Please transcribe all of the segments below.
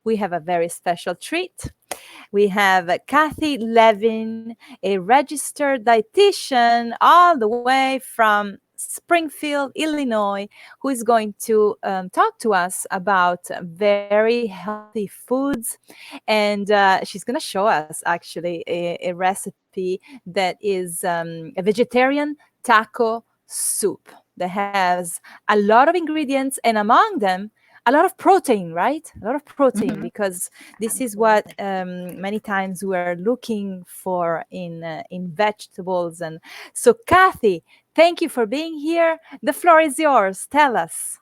we have a very special treat. We have Kathy Levin, a registered dietitian all the way from Springfield, Illinois, who is going to talk to us about very healthy foods. And she's going to show us actually a recipe that is a vegetarian taco soup that has a lot of ingredients, and among them, a lot of protein, right? A lot of protein, Mhm. because this is what Absolutely. many times we're looking for in vegetables. And so, Kathy, thank you for being here. The floor is yours. Tell us.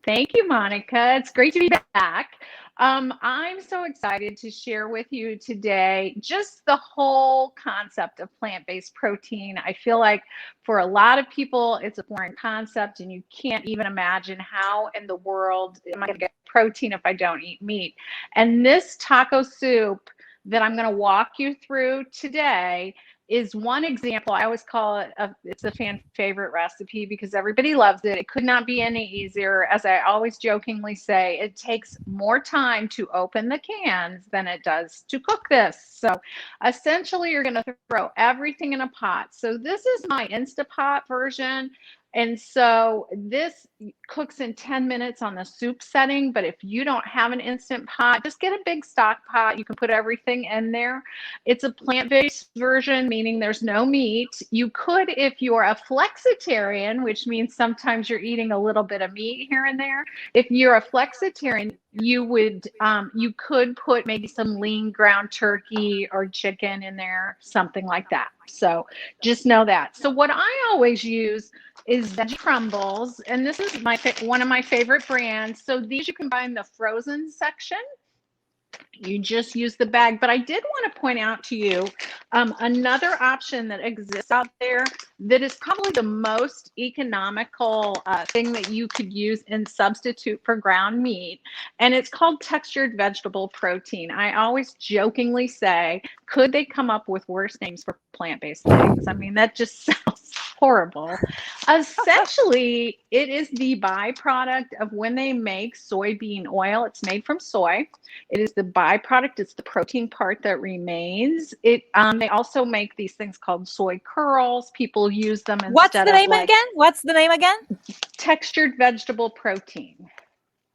Thank you, Monica. It's great to be back. I'm so excited to share with you today just the whole concept of plant-based protein. I feel like for a lot of people, it's a foreign concept, and you can't even imagine how in the world am I going to get protein if I don't eat meat. And this taco soup that I'm going to walk you through today is one example. I always call it it's a fan favorite recipe because everybody loves it. It could not be any easier. As I always jokingly say, it takes more time to open the cans than it does to cook this. So essentially, you're going to throw everything in a pot. So this is my Instapot version. And so this cooks in 10 minutes on the soup setting. But if you don't have an instant pot, just get a big stock pot. You can put everything in there. It's a plant-based version, meaning there's no meat. You could, if you're a flexitarian, which means sometimes you're eating a little bit of meat here and there. If you're a flexitarian, you could put maybe some lean ground turkey or chicken in there, something like that. So just know that. So what I always use is veggie crumbles, and this is one of my favorite brands. So these you can buy in the frozen section. You just use the bag. But I did want to point out to you another option that exists out there that is probably the most economical thing that you could use in substitute for ground meat. And it's called textured vegetable protein. I always jokingly say, could they come up with worse names for plant-based things? I mean, that just sounds horrible. Essentially, it is the byproduct of when they make soybean oil. It's made from soy. It is the byproduct. It's the protein part that remains. They also make these things called soy curls. People use them What's instead the of name like again? What's the name again? textured vegetable protein.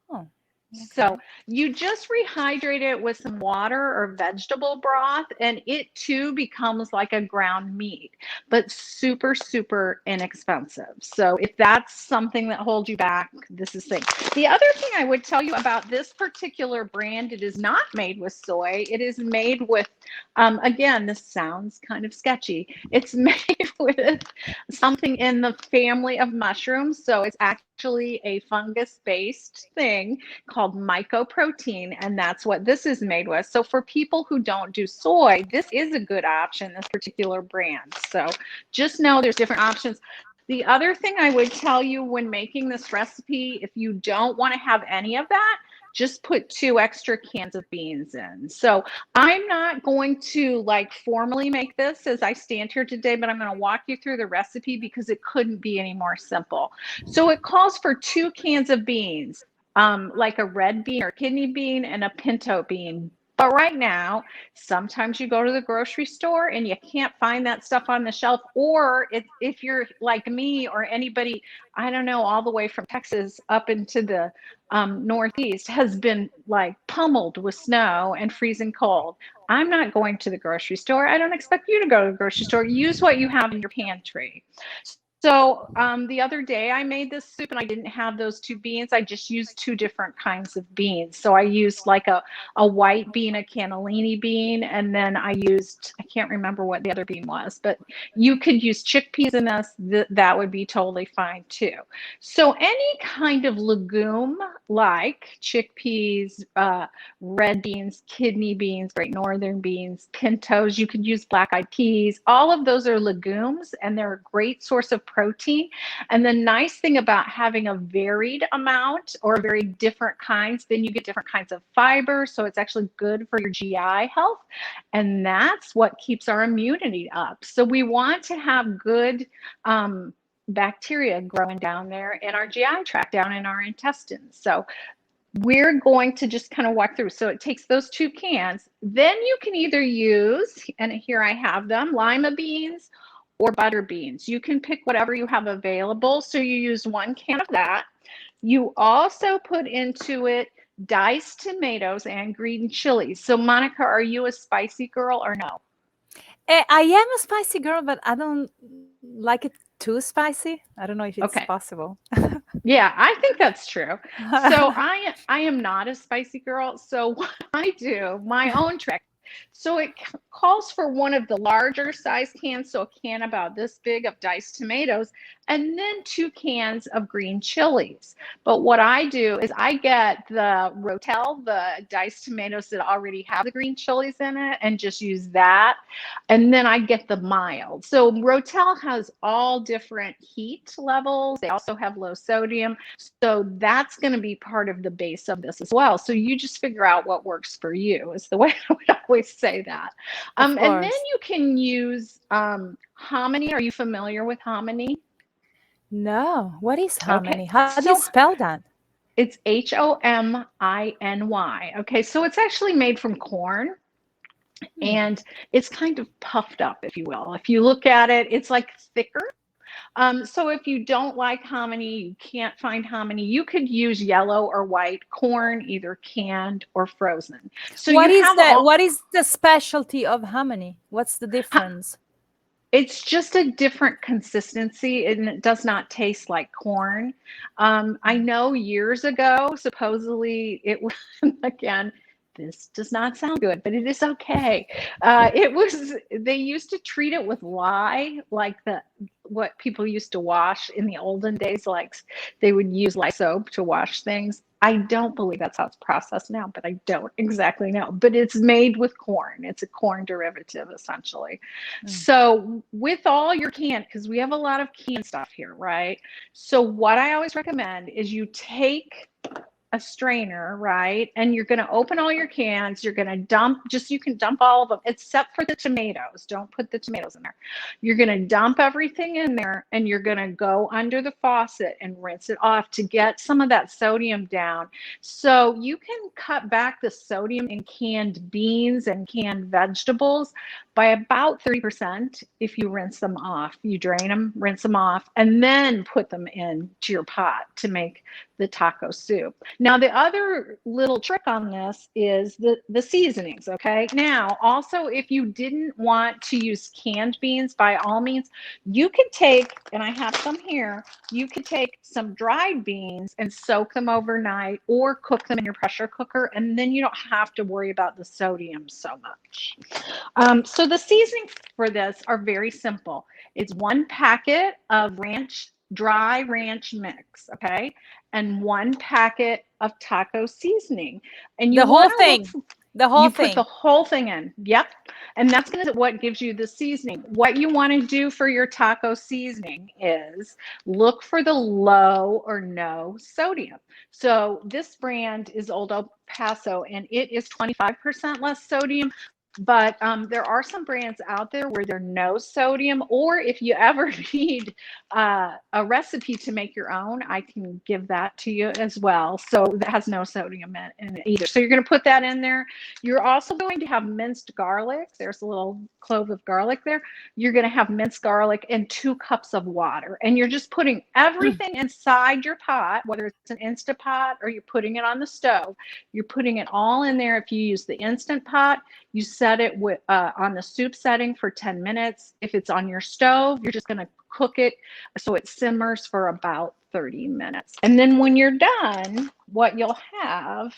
Oh, So okay. you just rehydrate it with some water or vegetable broth, and it too becomes like a ground meat, but super, super inexpensive. So if that's something that holds you back, this is thing. The other thing I would tell you about this particular brand, it is not made with soy. It is made with, again, this sounds kind of sketchy. It's made with something in the family of mushrooms. So it's actually a fungus-based thing called mycoprotein, and that's what this is made with. So for people who don't do soy, this is a good option, this particular brand. So just know there's different options. The other thing I would tell you when making this recipe, if you don't want to have any of that, just put 2 extra cans of beans in. So I'm not going to like formally make this as I stand here today, but I'm going to walk you through the recipe because it couldn't be any more simple. So it calls for 2 cans of beans, like a red bean or kidney bean and a pinto bean. But right now, sometimes you go to the grocery store and you can't find that stuff on the shelf. Or if you're like me or anybody, I don't know, all the way from Texas up into the Northeast has been like pummeled with snow and freezing cold. I'm not going to the grocery store. I don't expect you to go to the grocery store. Use what you have in your pantry. So the other day I made this soup and I didn't have those 2 beans. I just used 2 different kinds of beans. So I used like a white bean, a cannellini bean, and then I used, I can't remember what the other bean was, but you could use chickpeas in this. That would be totally fine too. So any kind of legume like chickpeas, red beans, kidney beans, great northern beans, pintos, you could use black-eyed peas. All of those are legumes and they're a great source of protein. And the nice thing about having a varied amount or very different kinds, then you get different kinds of fiber. So it's actually good for your GI health. And that's what keeps our immunity up. So we want to have good bacteria growing down there in our GI tract, down in our intestines. So we're going to just kind of walk through. So it takes those 2 cans. Then you can either use, and here I have them, lima beans or butter beans. You can pick whatever you have available. So you use 1 can of that. You also put into it diced tomatoes and green chilies. So Monica, are you a spicy girl or no? I am a spicy girl, but I don't like it too spicy. I don't know if it's Okay. possible. Yeah, I think that's true. So I am not a spicy girl. So what I do, my own trick. So it calls for one of the larger size cans, so a can about this big of diced tomatoes, and then 2 cans of green chilies. But what I do is I get the Rotel, the diced tomatoes that already have the green chilies in it, and just use that. And then I get the mild. So Rotel has all different heat levels. They also have low sodium. So that's going to be part of the base of this as well. So you just figure out what works for you is the way I would always say that. Of And then course. you can use hominy. Are you familiar with hominy? No. What is Okay. hominy? How do you So spell that? it's HOMINY. Okay. So it's actually made from corn. Hmm. And it's kind of puffed up, if you will. If you look at it, it's like thicker. So if you don't like hominy, you can't find hominy, you could use yellow or white corn, either canned or frozen. So you have all, What is the specialty of hominy? What's the difference? it's just a different consistency and it does not taste like corn. I know years ago, supposedly it was, again, this does not sound good, but it is okay. It was, they used to treat it with lye, like what people used to wash in the olden days, like they would use lye soap to wash things. I don't believe that's how it's processed now, but I don't exactly know. But it's made with corn. It's a corn derivative, essentially. Mm. So with all your canned, because we have a lot of canned stuff here, right? So what I always recommend is you take a strainer, right? And you're going to open all your cans. You're going to dump, just you can dump all of them except for the tomatoes. Don't put the tomatoes in there. You're going to dump everything in there and you're going to go under the faucet and rinse it off to get some of that sodium down. So you can cut back the sodium in canned beans and canned vegetables by about 30% if you rinse them off. You drain them, rinse them off, and then put them into your pot to make the taco soup. Now, the other little trick on this is the seasonings, okay? Now, also, if you didn't want to use canned beans, by all means, you could take, and I have some here, you could take some dried beans and soak them overnight or cook them in your pressure cooker, and then you don't have to worry about the sodium so much. So the seasonings for this are very simple. It's 1 packet of dry ranch mix, okay? And 1 packet of taco seasoning. And you The whole want to look thing. for, The whole you put the thing. whole thing in. Yep. And that's going to what gives you the seasoning. What you want to do for your taco seasoning is look for the low or no sodium. So this brand is Old El Paso and it is 25% less sodium. But there are some brands out there where there's no sodium, or if you ever need a recipe to make your own, I can give that to you as well. So that has no sodium in it either. So you're going to put that in there. You're also going to have minced garlic. There's a little clove of garlic there. You're going to have minced garlic and 2 cups of water. And you're just putting everything inside your pot, whether it's an Instant Pot or you're putting it on the stove. You're putting it all in there. If you use the Instant Pot, you set it with on the soup setting for 10 minutes. If it's on your stove, you're just going to cook it so it simmers for about 30 minutes. And then when you're done, what you'll have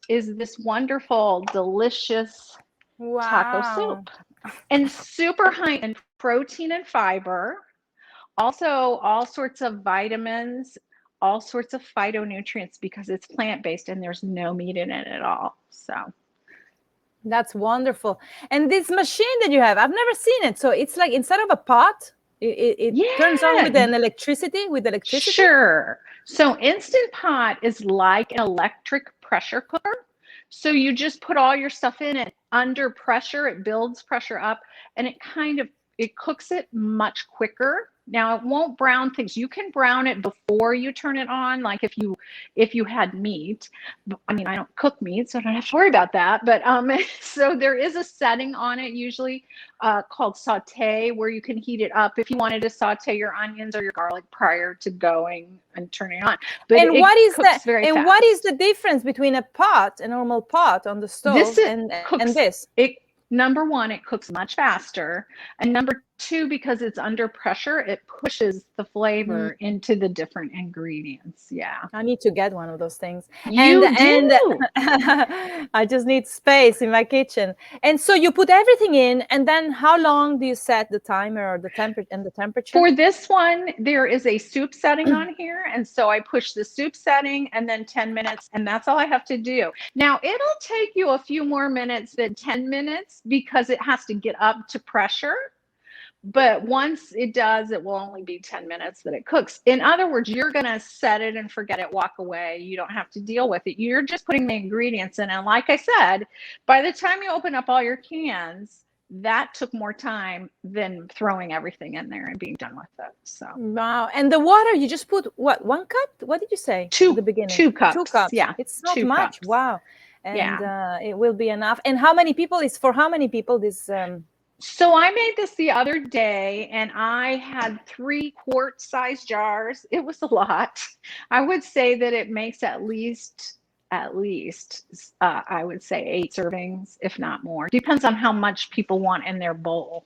is this wonderful, delicious taco Wow. soup. And super high in protein and fiber. Also, all sorts of vitamins, all sorts of phytonutrients because it's plant-based and there's no meat in it at all. So That's wonderful. And this machine that you have, I've never seen it. So it's like inside of a pot, it turns on with yeah, an electricity, with electricity. sure. So Instant Pot is like an electric pressure cooker. So you just put all your stuff in it under pressure, it builds pressure up and it cooks it much quicker Now it won't brown things. You can brown it before you turn it on, like if you had meat. I mean, I don't cook meat, so I don't have to worry about that. But so there is a setting on it usually called saute, where you can heat it up if you wanted to saute your onions or your garlic prior to going and turning it on. But And it what is cooks very what is fast. the difference between a pot, a normal pot on the This stove, it and cooks this? it Number one, it cooks much faster. And number two, because it's under pressure, it pushes the Mm, flavor into the different ingredients. Yeah. I need to get one of those things. And You do. I just need space in my kitchen. And so you put everything in, and then how long do you set the timer or the temperature? For this one, there is a soup setting on here. And so I push the soup setting and then 10 minutes, and that's all I have to do. Now, it'll take you a few more minutes than 10 minutes because it has to get up to pressure. But once it does, it will only be 10 minutes that it cooks. In other words, you're going to set it and forget it, walk away. You don't have to deal with it. You're just putting the ingredients in. And like I said, by the time you open up all your cans, that took more time than throwing everything in there and being done with it. So Wow. And the water, you just put what, 1 cup? What did you say at the beginning? two Two cups. cups. Yeah, It's not two much. cups. Wow. And Yeah. it will be enough. And how many people is for how many people this So I made this the other day and I had 3-quart size jars. It was a lot. I would say that it makes at least I would say 8 servings, if not more. Depends on how much people want in their bowl.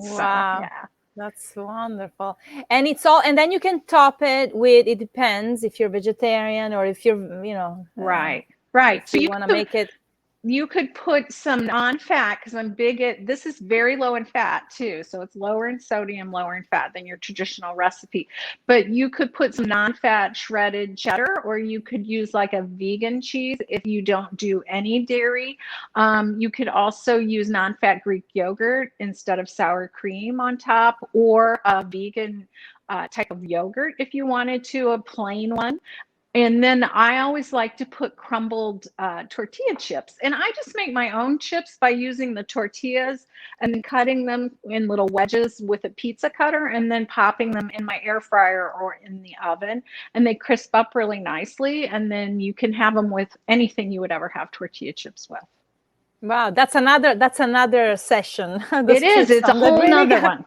So Wow. yeah. That's wonderful. And it's all, and then you can top it with, it depends if you're vegetarian or if you're, Right. Right. if So you want to make it. you could put some non-fat, because I'm big at this, is very low in fat too, so it's lower in sodium, lower in fat than your traditional recipe. But you could put some non-fat shredded cheddar, or you could use like a vegan cheese if you don't do any dairy. You could also use non-fat Greek yogurt instead of sour cream on top, or a vegan type of yogurt if you wanted to, a plain one. And then I always like to put crumbled tortilla chips. And I just make my own chips by using the tortillas and then cutting them in little wedges with a pizza cutter and then popping them in my air fryer or in the oven. And they crisp up really nicely. And then you can have them with anything you would ever have tortilla chips with. Wow, that's another session. It Those is. chips It's a sounded whole really nother good. one.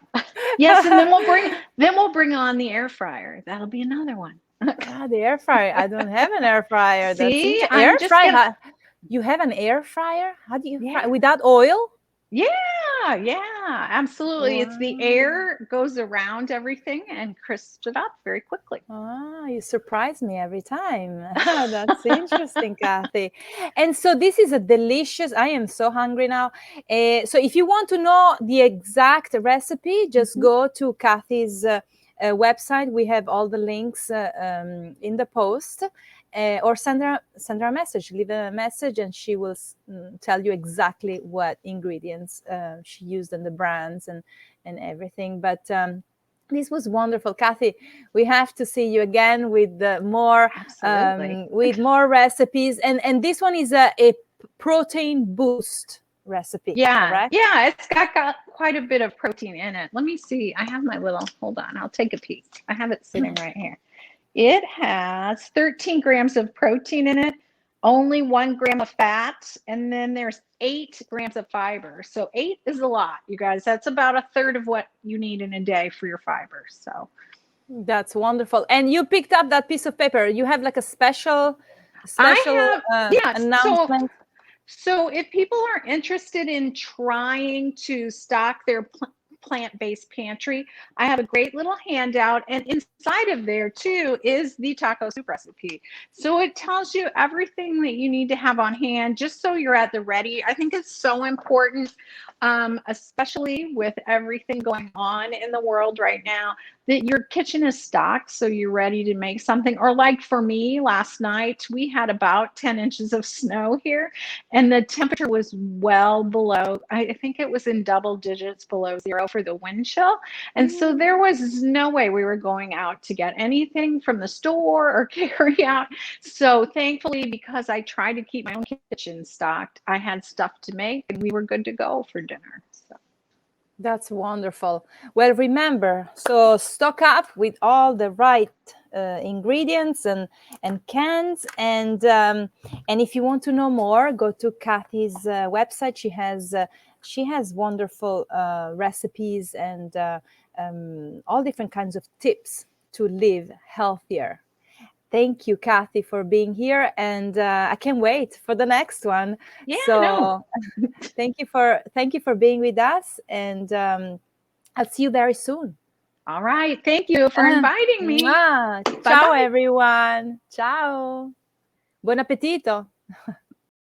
Yes, and then we'll bring on the air fryer. That'll be another one. Ah, the air fryer. I don't have an air fryer. That's See, interesting. I'm Air just fryer. gonna. You have an air fryer? How do you fry Yeah. without oil? Yeah, absolutely. It's the Wow. air goes around everything and crisps it up very quickly. Ah, you surprise me every time. That's interesting, Kathy. And so this is a delicious. I am so hungry now. So if you want to know the exact recipe, just Mhm. go to Kathy's website. We have all the links in the post, or send her a message. Leave a message, and she will tell you exactly what ingredients she used and the brands and everything. But this was wonderful, Kathy. We have to see you again with Absolutely. with more recipes. And this one is a protein boost recipe, correct? Yeah, it's got quite a bit of protein in it. Let me see. I have my little, hold on, I'll take a peek. I have it sitting right here. It has 13 grams of protein in it, only 1 gram of fat, and then there's 8 grams of fiber. So 8 is a lot, you guys. That's about a third of what you need in a day for your fiber. So That's wonderful. And you picked up that piece of paper. You have like a special I have, yeah. announcement. So if people are interested in trying to stock their plant-based pantry, I have a great little handout, and inside of there too is the taco soup recipe. So it tells you everything that you need to have on hand just so you're at the ready. I think it's so important, especially with everything going on in the world right now, that your kitchen is stocked so you're ready to make something. Or like for me, last night we had about 10 inches of snow here, and the temperature was well below, I think it was in double digits below zero for the wind chill. And so there was no way we were going out to get anything from the store or carry out. So thankfully, because I tried to keep my own kitchen stocked, I had stuff to make and we were good to go for dinner. So That's wonderful. Well, remember, so stock up with all the right ingredients and cans, and if you want to know more, go to Kathy's website. She has wonderful recipes and all different kinds of tips to live healthier. Thank you, Kathy, for being here, and I can't wait for the next one. Yeah, no. So thank you for being with us, and I'll see you very soon. All right. Thank you for inviting me. Mwah. Bye Ciao, bye. everyone. Ciao. Buon appetito.